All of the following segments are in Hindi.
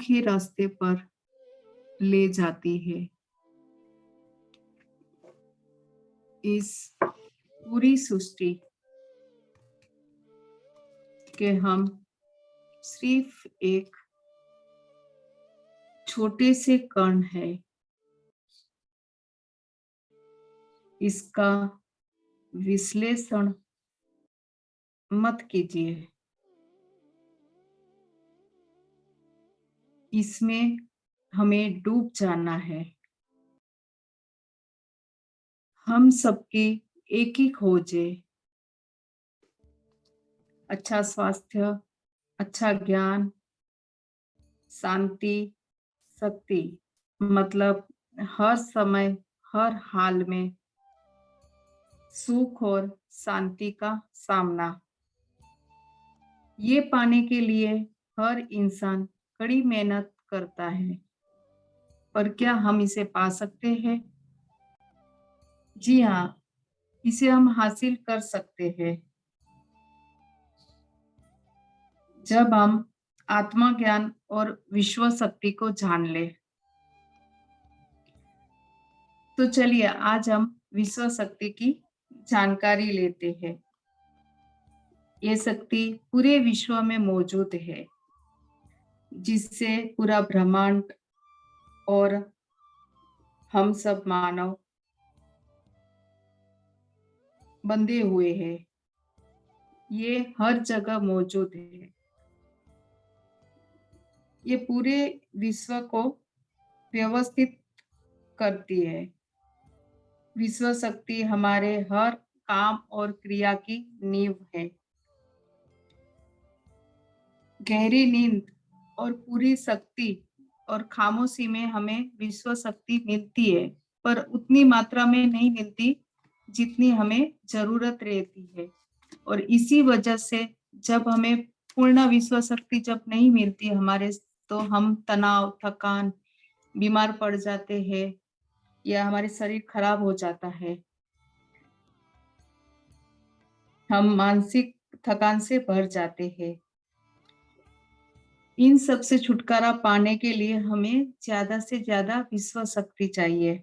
मुख्य रास्ते पर ले जाती है। इस पूरी सृष्टि के हम सिर्फ एक छोटे से कण है। इसका विश्लेषण मत कीजिए। इसमें हमें डूब जाना है। हम सबकी एक ही खोज है, अच्छा स्वास्थ्य, अच्छा ज्ञान, शांति, शक्ति, मतलब हर समय हर हाल में सुख और शांति का सामना। ये पाने के लिए हर इंसान कड़ी मेहनत करता है, पर क्या हम इसे पा सकते हैं? जी हाँ, इसे हम हासिल कर सकते हैं जब हम आत्मज्ञान और विश्व शक्ति को जान ले। तो चलिए आज हम विश्व शक्ति की जानकारी लेते हैं। ये शक्ति पूरे विश्व में मौजूद है, जिससे पूरा ब्रह्मांड और हम सब मानव बंधे हुए हैं। ये हर जगह मौजूद है। ये पूरे विश्व को व्यवस्थित करती है। विश्व शक्ति हमारे हर काम और क्रिया की नींव है। गहरी नींद और पूरी शक्ति और खामोशी में हमें विश्व शक्ति मिलती है, पर उतनी मात्रा में नहीं मिलती जितनी हमें जरूरत रहती है। और इसी वजह से जब हमें पूर्ण विश्व शक्ति जब नहीं मिलती हमारे, तो हम तनाव, थकान, बीमार पड़ जाते हैं या हमारे शरीर खराब हो जाता है। हम मानसिक थकान से भर जाते हैं। इन सब से छुटकारा पाने के लिए हमें ज्यादा से ज्यादा विश्व शक्ति चाहिए,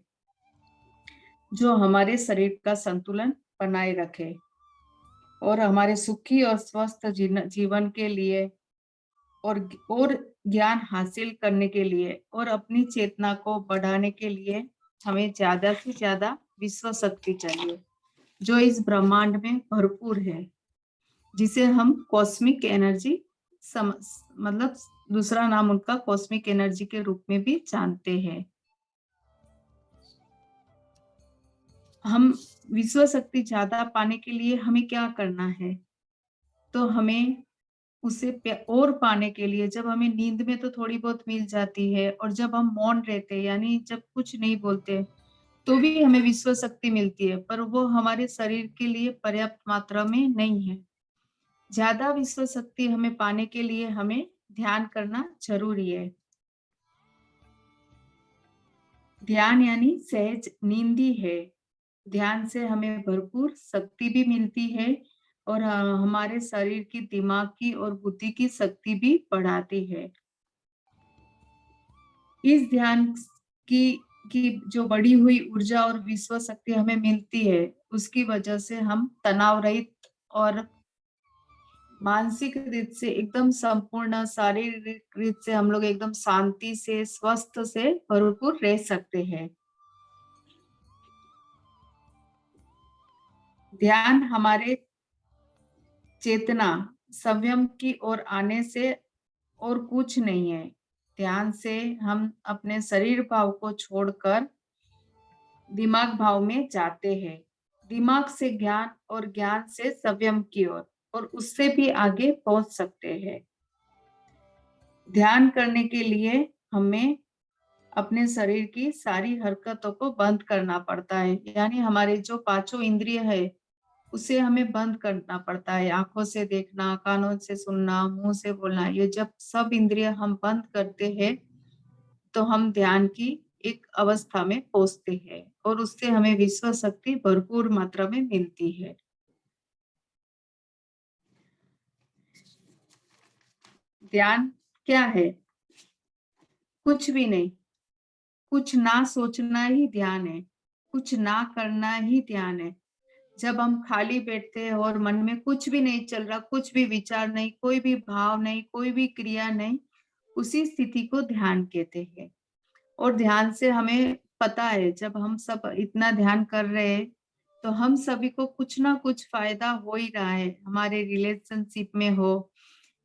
जो हमारे शरीर का संतुलन बनाए रखे और हमारे सुखी और स्वस्थ जीवन के लिए और ज्ञान हासिल करने के लिए और अपनी चेतना को बढ़ाने के लिए हमें ज्यादा से ज्यादा विश्व शक्ति चाहिए, जो इस ब्रह्मांड में भरपूर है, जिसे हम कॉस्मिक एनर्जी मतलब दूसरा नाम उनका कॉस्मिक एनर्जी के रूप में भी जानते हैं। हम विश्व शक्ति ज्यादा पाने के लिए हमें क्या करना है? तो हमें उसे और पाने के लिए, जब हमें नींद में तो थोड़ी बहुत मिल जाती है और जब हम मौन रहते हैं यानी जब कुछ नहीं बोलते तो भी हमें विश्व शक्ति मिलती है, पर वो हमारे शरीर के लिए पर्याप्त मात्रा में नहीं है। ज्यादा विश्व शक्ति हमें पाने के लिए हमें ध्यान करना जरूरी है। ध्यान यानी सहज नींदी है। ध्यान से हमें भरपूर शक्ति भी मिलती है और हमारे शरीर की, दिमाग की और बुद्धि की शक्ति भी बढ़ाती है। इस ध्यान की जो बढ़ी हुई ऊर्जा और विश्व शक्ति हमें मिलती है, उसकी वजह से हम तनाव रहित और मानसिक रीत से एकदम संपूर्ण, शारीरिक रीत से हम लोग एकदम शांति से, स्वस्थ से भरपूर रह सकते हैं। ध्यान हमारे चेतना संयम की ओर आने से और कुछ नहीं है। ध्यान से हम अपने शरीर भाव को छोड़कर दिमाग भाव में जाते हैं, दिमाग से ज्ञान और ज्ञान से संयम की ओर, और उससे भी आगे पहुंच सकते हैं। ध्यान करने के लिए हमें अपने शरीर की सारी हरकतों को बंद करना पड़ता है, यानी हमारे जो पांचों इंद्रिय है उसे हमें बंद करना पड़ता है। आंखों से देखना, कानों से सुनना, मुंह से बोलना, ये जब सब इंद्रिय हम बंद करते हैं तो हम ध्यान की एक अवस्था में पहुंचते हैं और उससे हमें विश्व शक्ति भरपूर मात्रा में मिलती है। ध्यान क्या है? कुछ भी नहीं, कुछ ना सोचना ही ध्यान है, कुछ ना करना ही ध्यान है। जब हम खाली बैठते हैं और मन में कुछ भी नहीं चल रहा, कुछ भी विचार नहीं, कोई भी भाव नहीं, कोई भी क्रिया नहीं, उसी स्थिति को ध्यान कहते हैं। और ध्यान से हमें पता है, जब हम सब इतना ध्यान कर रहे हैं, तो हम सभी को कुछ ना कुछ फायदा हो ही रहा है। हमारे रिलेशनशिप में हो,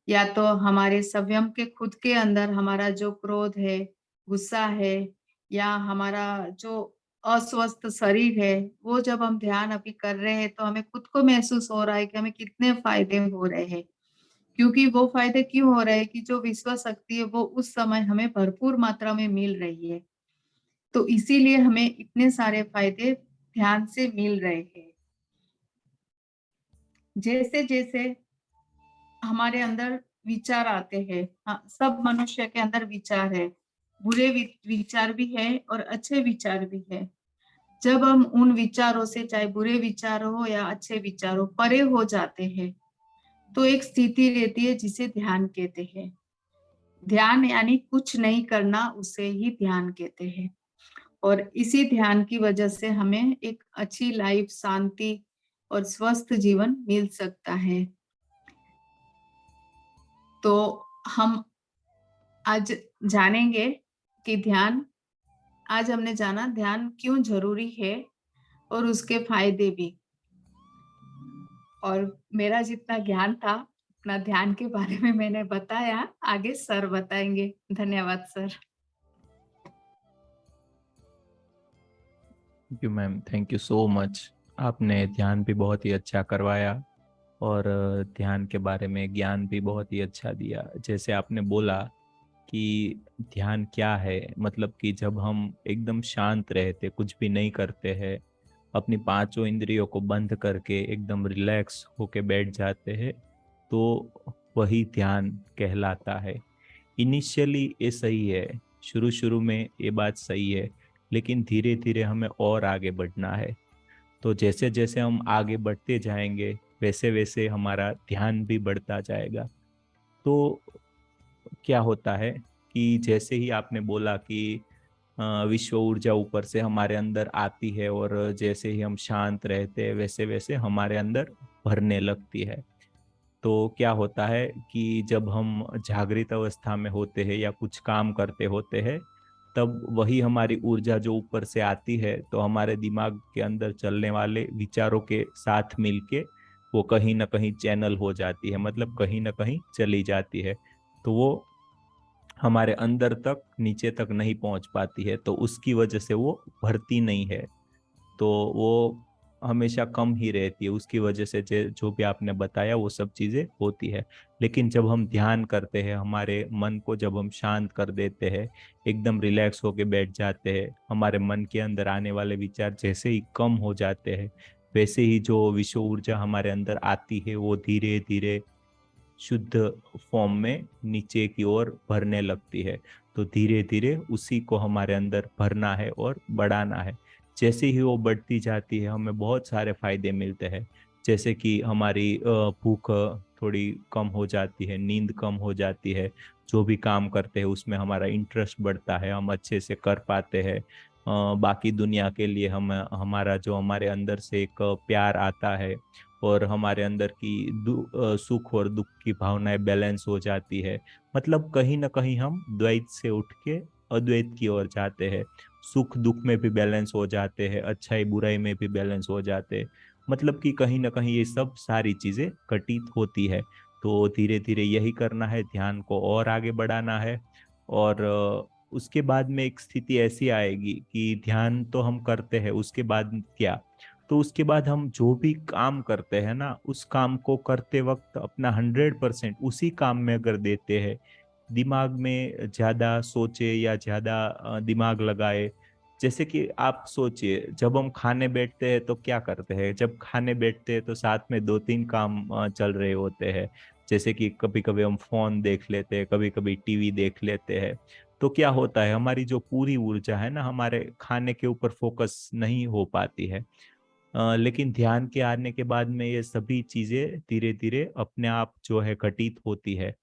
या तो हमारे संयम के खुद के अंदर हमारा जो क्रोध है, गुस्सा है, या हमारा जो अस्वस्थ शरीर है, वो जब हम ध्यान अभी कर रहे हैं, तो हमें खुद को महसूस हो रहा है कि हमें कितने फायदे हो रहे हैं। क्योंकि वो फायदे क्यों हो रहे हैं कि जो विश्व शक्ति है, वो उस समय हमें भरपूर मात्रा में मिल रही है। तो इसीलिए हमें इतने सारे फायदे ध्यान से मिल रहे हैं। जैसे-जैसे हमारे अंदर विचार आते हैं, हाँ, सब मनुष्य के अंदर विचार है। बुरे विचार भी है और अच्छे विचार भी है। जब हम उन विचारों से, चाहे बुरे विचार हो या अच्छे विचार हो, परे हो जाते हैं, तो एक स्थिति रहती है जिसे ध्यान कहते हैं। ध्यान यानी कुछ नहीं करना, उसे ही ध्यान कहते हैं। और इसी ध्यान की वजह से हमें एक अच्छी लाइफ, शांति और स्वस्थ जीवन मिल सकता है। तो हम आज जानेंगे कि ध्यान, आज हमने जाना ध्यान क्यों जरूरी है और उसके फायदे भी। और मेरा जितना ज्ञान था, अपना ध्यान के बारे में मैंने बताया, आगे सर बताएंगे। धन्यवाद sir. Thank you ma'am, thank you so much. आपने ध्यान भी बहुत ही अच्छा करवाया और ध्यान के बारे में ज्ञान भी बहुत ही अच्छा दिया। जैसे आपने बोला कि ध्यान क्या है, मतलब कि जब हम एकदम शांत रहते, कुछ भी नहीं करते हैं, अपनी पांचों इंद्रियों को बंद करके एकदम रिलैक्स होके बैठ जाते हैं, तो वही ध्यान कहलाता है। इनिशियली ये सही है, शुरू शुरू में ये बात सही है, लेकिन धीरे धीरे हमें और आगे बढ़ना है। तो जैसे जैसे हम आगे बढ़ते जाएंगे, वैसे वैसे हमारा ध्यान भी बढ़ता जाएगा। तो क्या होता है कि जैसे ही आपने बोला कि विश्व ऊर्जा ऊपर से हमारे अंदर आती है और जैसे ही हम शांत रहते हैं, वैसे वैसे हमारे अंदर भरने लगती है। तो क्या होता है कि जब हम जागृत अवस्था में होते हैं या कुछ काम करते होते हैं, तब वही हमारी ऊर्जा जो ऊपर से आती है, तो हमारे दिमाग के अंदर चलने वाले विचारों के साथ मिलके वो कहीं ना कहीं चैनल हो जाती है, मतलब कहीं ना कहीं चली जाती है। तो वो हमारे अंदर तक, नीचे तक नहीं पहुंच पाती है, तो उसकी वजह से वो भरती नहीं है। तो वो हमेशा कम ही रहती है, उसकी वजह से जो भी आपने बताया वो सब चीजें होती है। लेकिन जब हम ध्यान करते हैं, हमारे मन को जब हम शांत कर देते हैं, एकदम रिलैक्स होके बैठ जाते हैं, हमारे मन के अंदर आने वाले विचार जैसे ही कम हो जाते हैं, वैसे ही जो विश्व ऊर्जा हमारे अंदर आती है वो धीरे धीरे शुद्ध फॉर्म में नीचे की ओर भरने लगती है। तो धीरे धीरे उसी को हमारे अंदर भरना है और बढ़ाना है। जैसे ही वो बढ़ती जाती है, हमें बहुत सारे फायदे मिलते हैं। जैसे कि हमारी भूख थोड़ी कम हो जाती है, नींद कम हो जाती है, जो भी काम करते हैं उसमें हमारा इंटरेस्ट बढ़ता है, हम अच्छे से कर पाते हैं। बाकी दुनिया के लिए हम, हमारा जो हमारे अंदर से एक प्यार आता है, और हमारे अंदर की सुख और दुख की भावनाएं बैलेंस हो जाती है। मतलब कहीं ना कहीं हम द्वैत से उठ के अद्वैत की ओर जाते हैं। सुख दुख में भी बैलेंस हो जाते हैं, अच्छाई बुराई में भी बैलेंस हो जाते हैं। मतलब कि कहीं ना कहीं ये सब सारी चीजें घटित होती है। तो धीरे धीरे यही करना है, ध्यान को और आगे बढ़ाना है। और उसके बाद में एक स्थिति ऐसी आएगी कि ध्यान तो हम करते हैं, उसके बाद क्या, तो उसके बाद हम जो भी काम करते हैं ना, उस काम को करते वक्त अपना 100% उसी काम में अगर देते हैं, दिमाग में ज्यादा सोचे या ज्यादा दिमाग लगाए। जैसे कि आप सोचिए, जब हम खाने बैठते हैं तो क्या करते हैं, जब खाने बैठते हैं तो साथ में दो तीन काम चल रहे होते हैं। जैसे कि कभी कभी हम फोन देख लेते हैं, कभी कभी टीवी देख लेते हैं। तो क्या होता है, हमारी जो पूरी ऊर्जा है ना, हमारे खाने के ऊपर फोकस नहीं हो पाती है। लेकिन ध्यान के आने के बाद में ये सभी चीजें धीरे धीरे अपने आप जो है घटित होती है।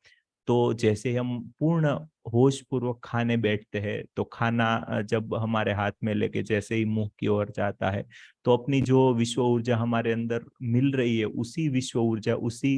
तो जैसे हम पूर्ण होश पूर्वक खाने बैठते हैं तो खाना जब हमारे हाथ में लेके जैसे ही मुंह की ओर जाता है तो अपनी जो विश्व ऊर्जा हमारे अंदर मिल रही है उसी विश्व ऊर्जा उसी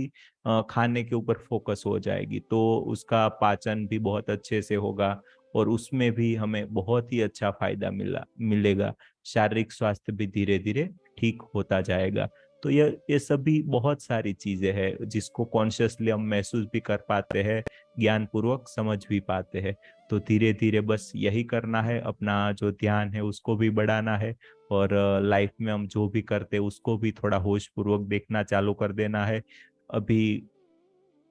खाने के ऊपर फोकस हो जाएगी, तो उसका पाचन भी बहुत अच्छे से होगा और उसमें भी हमें बहुत ही अच्छा फायदा मिलेगा। शारीरिक स्वास्थ्य भी धीरे धीरे ठीक होता जाएगा। तो ये सभी बहुत सारी चीजें हैं जिसको कॉन्शियसली हम महसूस भी कर पाते हैं, ज्ञान पूर्वक समझ भी पाते हैं। तो धीरे धीरे बस यही करना है, अपना जो ध्यान है उसको भी बढ़ाना है और लाइफ में हम जो भी करते हैं उसको भी थोड़ा होश पूर्वक देखना चालू कर देना है। अभी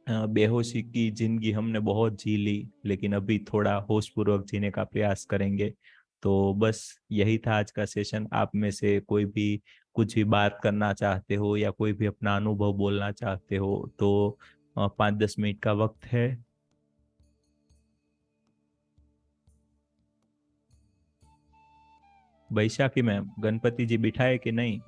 बेहोशी की जिंदगी हमने बहुत जी ली, लेकिन अभी थोड़ा होश पूर्वक जीने का प्रयास करेंगे। तो बस यही था आज का सेशन। आप में से कोई भी कुछ भी बात करना चाहते हो या कोई भी अपना अनुभव बोलना चाहते हो तो 5-10 मिनट का वक्त है। वैशाखी मैम, गणपति जी बिठाए कि नहीं?